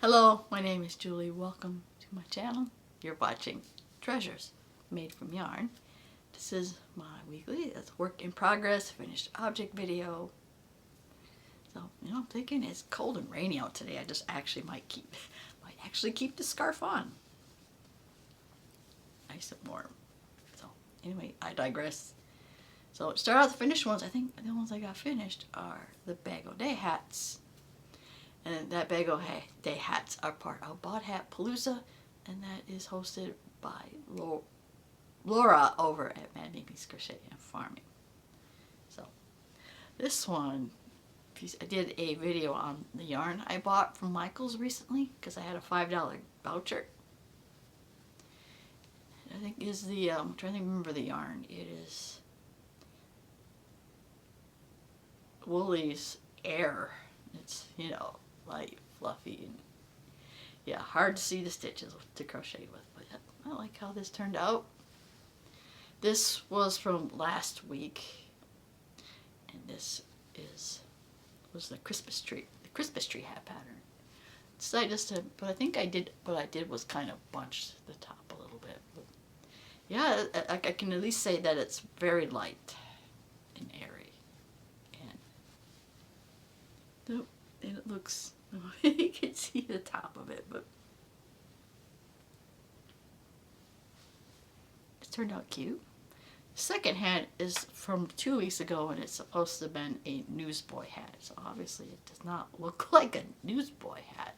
Hello, my name is Julie. Welcome to my channel. You're watching Treasures Made from Yarn. This is my weekly, it's work in progress, finished object video. So, I'm thinking it's cold and rainy out today. I just actually might actually keep the scarf on. Nice and warm. So, anyway, I digress. So, to start out the finished ones, I think the ones I got finished are the Bag-O Day hats. And that Bag-O Day hats are part of Bod Hat Palooza, and that is hosted by Laura over at Mad Mimi's Crochet and Farming. So, this one, I did a video on the yarn I bought from Michael's recently, because I had a $5 voucher. I think is the, I'm trying to remember the yarn. It is Woolly's Air. It's, light, fluffy, and yeah, hard to see the stitches to crochet with, but I like how this turned out. This was from last week, and this was the Christmas tree hat pattern. So but I think what I did was kind of bunch the top a little bit. But yeah, I can at least say that it's very light and airy, and it looks, you can see the top of it, but it turned out cute. The second hat is from 2 weeks ago, and it's supposed to have been a newsboy hat, so obviously it does not look like a newsboy hat.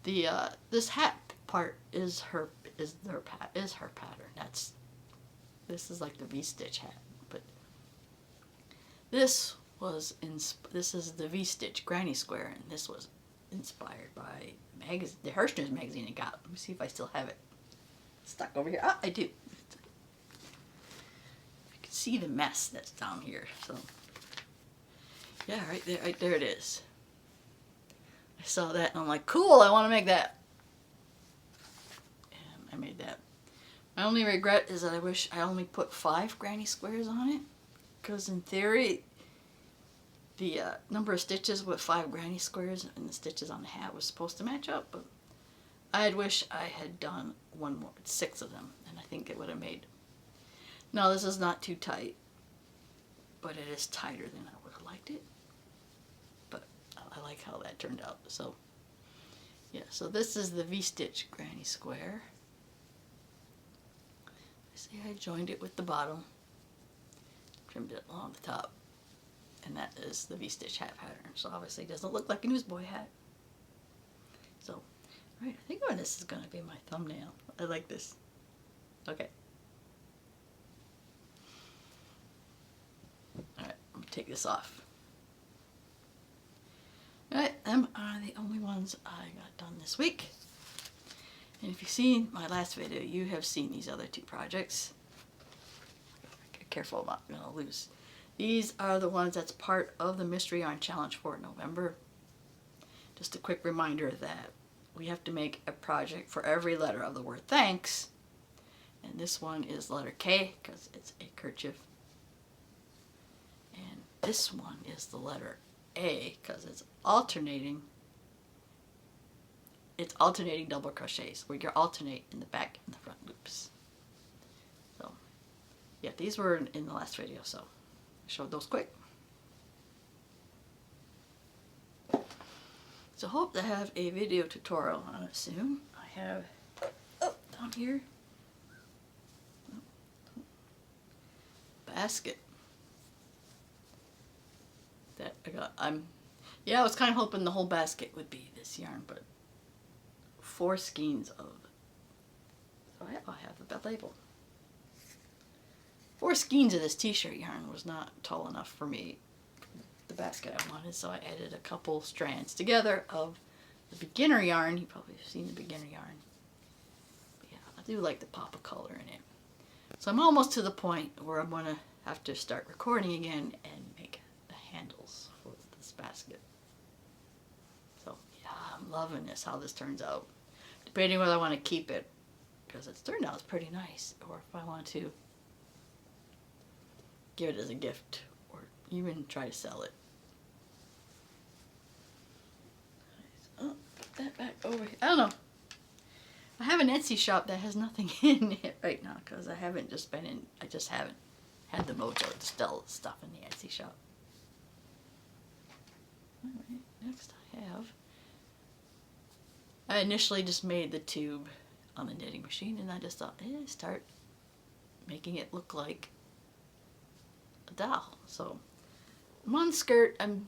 The this hat part is her pattern. This is like the V-stitch hat, but this is the V-stitch granny square, and this was inspired by the Hirschner's magazine I got. Let me see if I still have it stuck over here. Ah, I do. You can see the mess that's down here. So yeah, right there it is. I saw that and I'm like, cool, I want to make that. And I made that. My only regret is that I wish I only put 5 granny squares on it, because in theory the number of stitches with 5 granny squares and the stitches on the hat was supposed to match up, but I'd wish I had done 6 of them, and I think it would have made. Now this is not too tight, but it is tighter than I would have liked it. But I like how that turned out. So yeah, so this is the V-stitch granny square. See, I joined it with the bottom, trimmed it along the top. And that is the V-stitch hat pattern. So obviously it doesn't look like a newsboy hat. So, alright, I think this is going to be my thumbnail. I like this. Okay. Alright, I'm going to take this off. Alright, them are the only ones I got done this week. And if you've seen my last video, you have seen these other 2 projects. Be careful, I'm not going to lose. These are the ones that's part of the Mystery Yarn Challenge for November. Just a quick reminder that we have to make a project for every letter of the word thanks. And this one is letter K, because it's a kerchief. And this one is the letter A, because it's alternating double crochets, where you alternate in the back and the front loops. So, yeah, these were in the last video, so I showed those quick. So hope to have a video tutorial on it soon. I have, down here, basket that I got. I was kind of hoping the whole basket would be this yarn, but 4 skeins of, so I have the label. 4 skeins of this t-shirt yarn was not tall enough for me, the basket I wanted, so I added a couple strands together of the beginner yarn. You probably have seen the beginner yarn. But yeah, I do like the pop of color in it. So I'm almost to the point where I'm going to have to start recording again and make the handles for this basket. So yeah, I'm loving this, how this turns out. Debating whether I want to keep it, because it's turned out pretty nice, or if I want to give it as a gift, or even try to sell it. Oh, that back over here. I don't know. I have an Etsy shop that has nothing in it right now because I just haven't had the mojo to sell stuff in the Etsy shop. Alright, next I initially just made the tube on the knitting machine, and I just thought, start making it look like a doll. So I'm on the skirt. I'm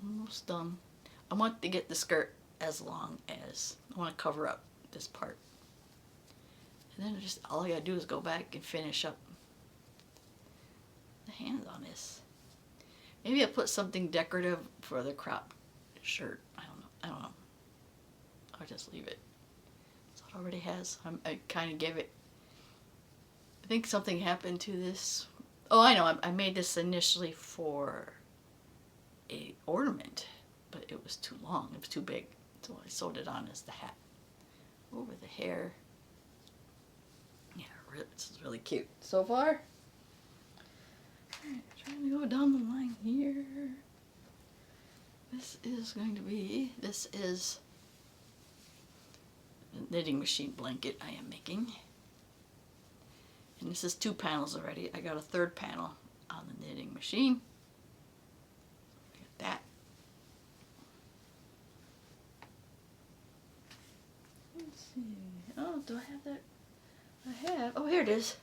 almost done. I want to get the skirt as long as I want to cover up this part, and then just all I gotta do is go back and finish up the hands on this. Maybe I'll put something decorative for the crop shirt. I don't know. I'll just leave it. So it already has. I kind of gave it. I think something happened to this. Oh, I know. I made this initially for a ornament, but it was too long. It was too big, so I sewed it on as the hat over the hair. Yeah, this is really cute so far. Alright, trying to go down the line here. This is the knitting machine blanket I am making. And this is 2 panels already. I got a 3rd panel on the knitting machine. Look at that. Let's see. Oh, do I have that? I have. Oh, here it is.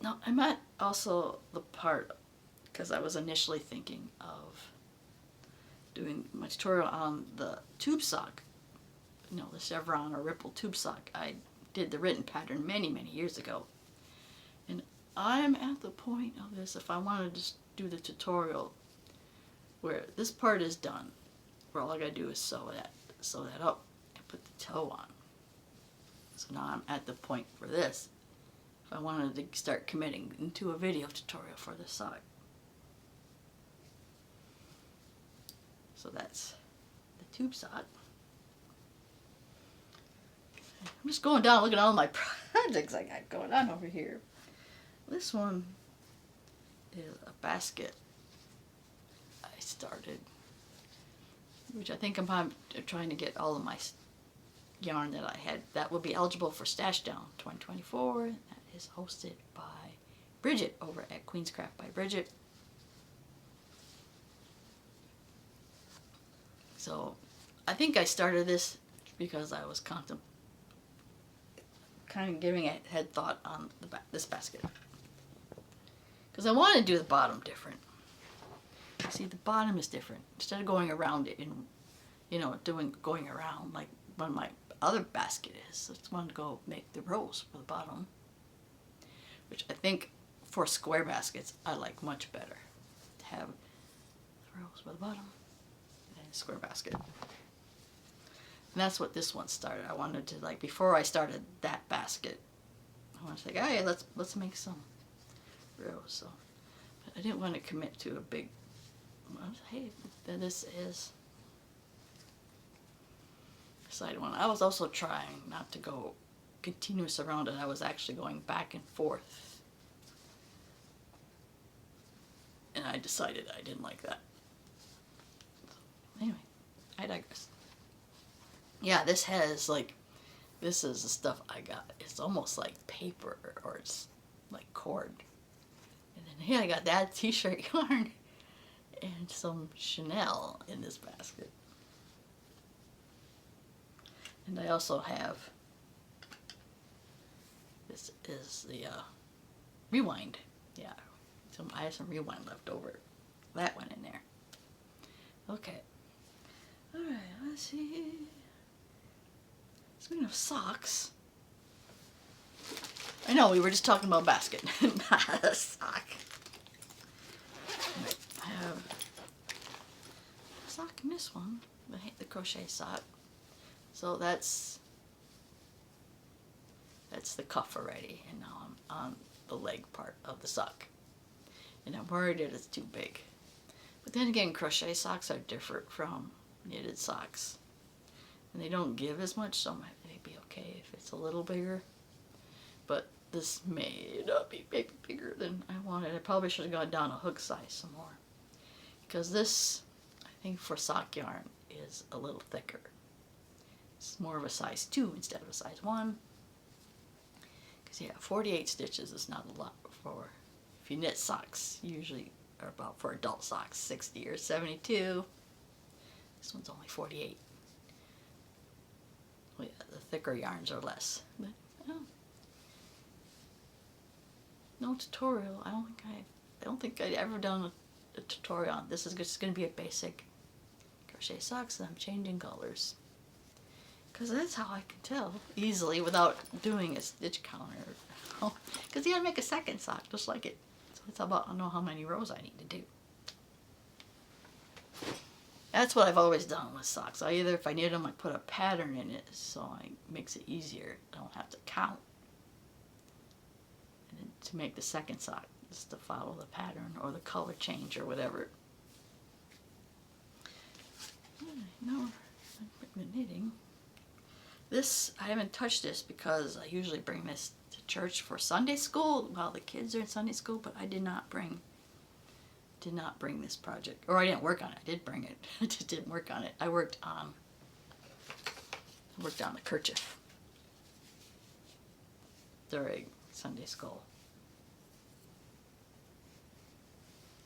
No, I'm at also the part, because I was initially thinking of doing my tutorial on the tube sock. You know, the chevron or ripple tube sock. I did the written pattern many, many years ago. And I'm at the point of this, if I want to just do the tutorial where this part is done, where all I gotta do is sew that up and put the toe on. So now I'm at the point for this. If I wanted to start committing into a video tutorial for the sock. So that's the tube sock. I'm just going down looking at all my projects I got going on over here. This one is a basket I started, which I think I'm trying to get all of my yarn that I had that will be eligible for Stash Down 2024. That is hosted by Bridget over at Queen's Craft by Bridget. So I think I started this because I was kind of giving a head thought on this basket, because I want to do the bottom different. See, the bottom is different. Instead of going around it and, you know, going around like one my other basket is, I just wanted to go make the rows for the bottom, which I think for square baskets I like much better to have the rows for the bottom than a square basket. And that's what this one started. I wanted to, like, before I started that basket, I wanted to think, hey, let's make some rows. So, but I didn't want to commit to a big. Hey, then this is side one. I was also trying not to go continuous around it. I was actually going back and forth, and I decided I didn't like that. So, anyway, I digress. Yeah, this has, like, this is the stuff I got. It's almost like paper, or it's like cord. And then here I got that t-shirt yarn and some Chanel in this basket. And I also have, this is the rewind. Yeah, I have some rewind left over. That went in there. Okay. Alright, let's see. Speaking of socks, I know we were just talking about basket, not a sock. I have a sock in this one, the crochet sock. So that's the cuff already, and now I'm on the leg part of the sock. And I'm worried that it's too big. But then again, crochet socks are different from knitted socks. And they don't give as much, so it may be okay if it's a little bigger. But this may not be maybe bigger than I wanted. I probably should have gone down a hook size some more. Because this, I think for sock yarn is a little thicker. It's more of a size 2 instead of a size 1. Because yeah, 48 stitches is not a lot for, if you knit socks, usually are about for adult socks, 60 or 72. This one's only 48. Well, yeah, the thicker yarns are less. But, oh, no tutorial. I don't think I'd ever done a tutorial on this. Is just going to be a basic crochet socks, and I'm changing colors. Because that's how I can tell easily without doing a stitch counter. Because you gotta make a second sock just like it. So it's about, I know how many rows I need to do. That's what I've always done with socks. If I knit them, I put a pattern in it so it makes it easier. I don't have to count. And then to make the second sock, just to follow the pattern or the color change or whatever. No, I'm knitting. This, I haven't touched this because I usually bring this to church for Sunday school while the kids are in Sunday school, but I did not bring this project. Or I didn't work on it. I did bring it. I just didn't work on it. I worked on the kerchief during Sunday school.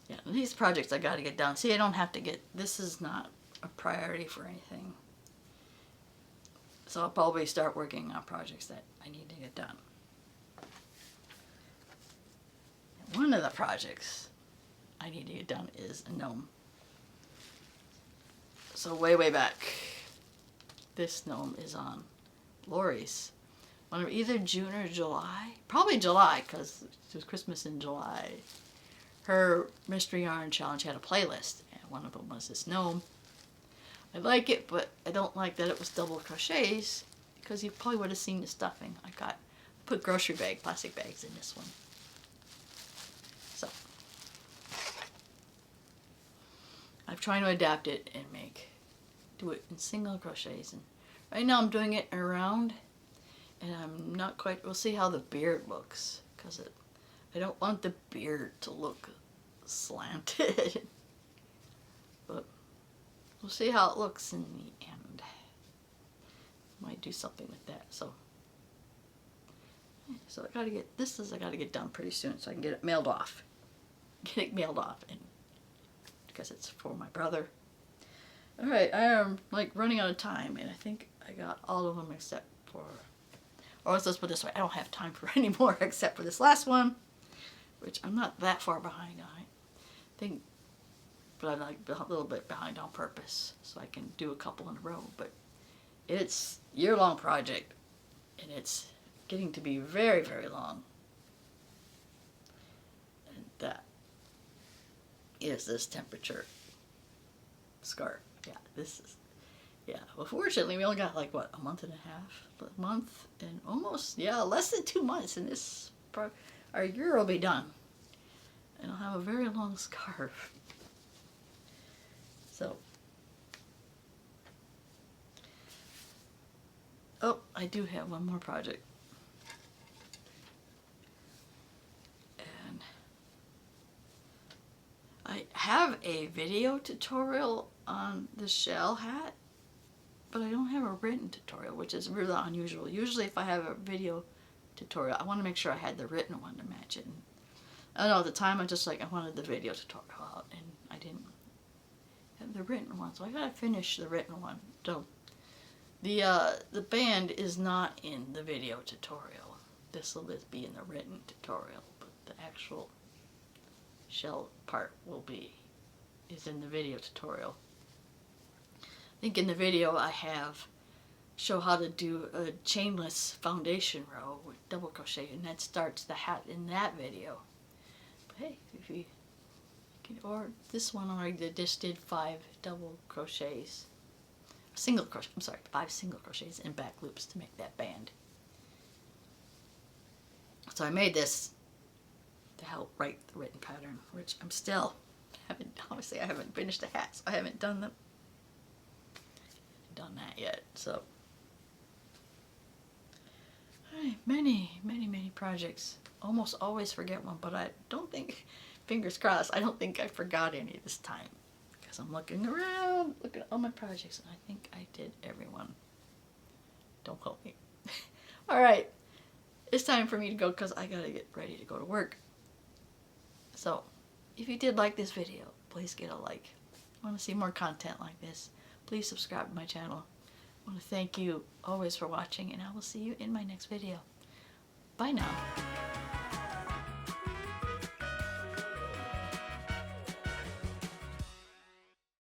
Yeah, these projects I gotta get done. See, I don't have to get, this is not a priority for anything. So I'll probably start working on projects that I need to get done. One of the projects I need to get done is a gnome. So way back, this gnome is on Lori's. One of either June or July. Probably July, because it was Christmas in July. Her Mystery Yarn Challenge had a playlist, and one of them was this gnome. I like it, but I don't like that it was double crochets, because you probably would have seen the stuffing. I put plastic bags in this one. So I'm trying to adapt it and do it in single crochets. And right now I'm doing it around, and I'm not quite, we'll see how the beard looks, because I don't want the beard to look slanted. But we'll see how it looks in the end. Might do something with that. So I gotta get done pretty soon so I can get it mailed off. And because it's for my brother. All right, I am like running out of time, and I think I got all of them except for, or let's put it this way, I don't have time for any more except for this last one, which I'm not that far behind on. I think, but I'm like a little bit behind on purpose, so I can do a couple in a row. But it's a year-long project, and it's getting to be very, very long. And that is this temperature scarf. Yeah, this is, yeah. Well, fortunately, we only got like, what, a month and a half? A month and almost, yeah, less than 2 months, and our year will be done. And I'll have a very long scarf. So, oh, I do have one more project. And I have a video tutorial on the shell hat, but I don't have a written tutorial, which is really unusual. Usually if I have a video tutorial, I want to make sure I had the written one to match it. And I don't know, at the time I wanted the video tutorial out, and I didn't have the written one, so I gotta finish the written one. So the band is not in the video tutorial. This will be in the written tutorial, but the actual shell part is in the video tutorial. I think in the video I show how to do a chainless foundation row with double crochet, and that starts the hat in that video. But hey, if you can, or this one I just did 5 double crochets, single crochet, I'm sorry, 5 single crochets and back loops to make that band. So I made this to help write the written pattern, which I haven't finished the hat, so I haven't done that yet. So many projects. Almost always forget one, but I don't think, fingers crossed, I don't think I forgot any this time, because because I'm looking around, looking at all my projects, and I think I did everyone. Don't quote me. All right, it's time for me to go because I gotta get ready to go to work. So, if you did like this video, please get a like. I want to see more content like this. Please subscribe to my channel. I want to thank you always for watching, and I will see you in my next video. Bye now.